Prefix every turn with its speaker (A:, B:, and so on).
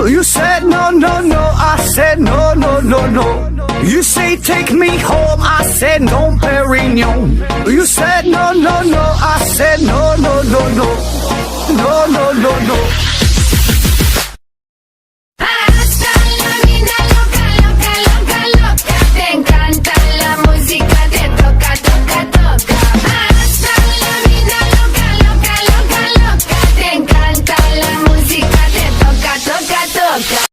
A: You said no, no, no. I said no, no, no, no. You say take me home. I said no, Perignon. You said no, no, no. I said no, no, no, no. No, no, no, no.